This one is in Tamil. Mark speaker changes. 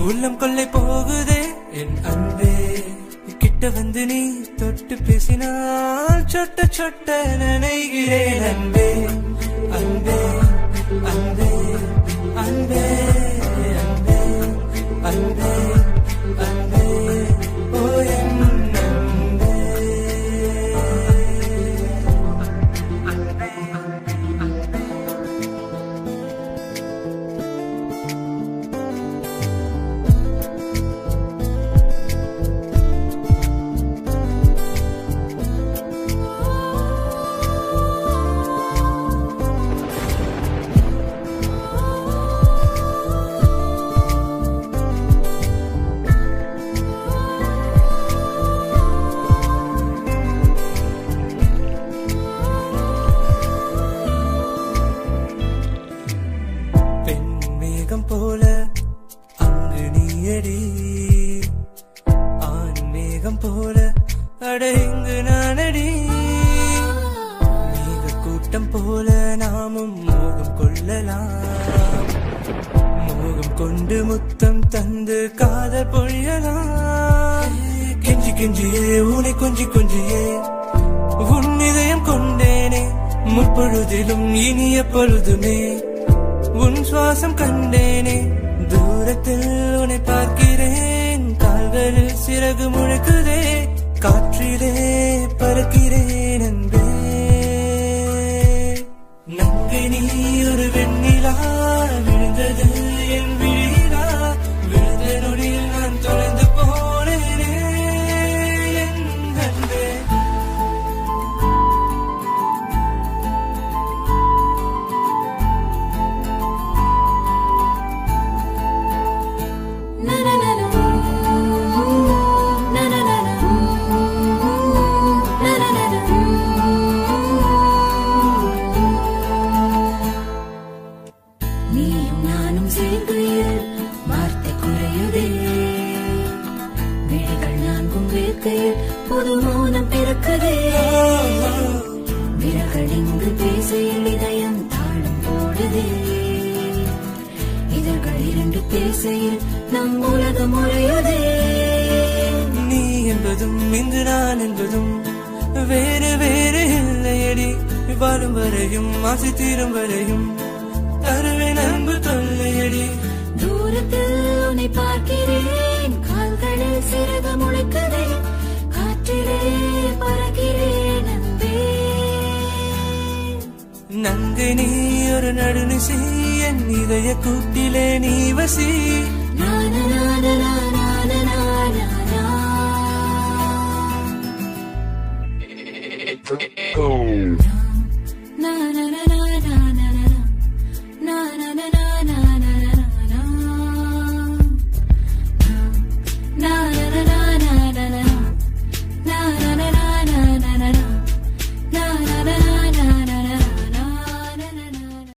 Speaker 1: உள்ளம் கொள்ளை போகுதே என் அன்பே கிட்ட வந்து நீ தொட்டு பேசினால் சொட்ட சொட்ட நினைகிறேன் அன்பே அன்பே அன்பே அன்பே அன்பே அன்பே அன்பே ஓ என் போல அங்கு நீயடி ஆண் மேகம் போல அட இங்கு நானடி மேக கூட்டம் போல நாமும் மோகம் கொள்ளலாம் மோகம் கொண்டு முத்தம் தந்து காதல் பொழியலாம் கெஞ்சி கெஞ்சியே உனை கொஞ்சி கொஞ்சியே உன் இதயம் கொண்டேனே முப்பொழுதிலும் இனிய பொழுதுமே உன் சுவாசம் கண்டேனே தூரத்தில் உன்னை பார்க்கிறேன் கால்களில் சிறகு முழக்குதே காற்றிலே பறக்கிறேன் அன்பே நங்கை நீ ஒரு வெண்ணிலா விழுந்தது என் விழிலா விழுந்த நொடியில் நான் தொலைந்து போனேனே என் அன்பே
Speaker 2: புது மௌனம் பிறக்குதே விரகள் இங்கு பேசையில் இதயம் தாளம் போடுதே இதழ்கள் இரண்டு பேசையில் நம் உலகம் உறையுதே
Speaker 1: நீ என்பதும் இங்கு நான் என்பதும் வேறு வேறு இல்லையடி வாழும் வரையும் ஆசை தீரும் வரையும் தருவேன் அன்பு தொல்லையடி
Speaker 2: தூரத்தில் உன்னை பார்க்கிறேன் கால்களில் சிறகு முளைக்குதே காற்றிலே பறக்கிறேன் அன்பே
Speaker 1: நங்கை நீ ஒரு நடுநிசி என் இதய கூட்டிலே நீ வசி
Speaker 2: நான நான நான நான நான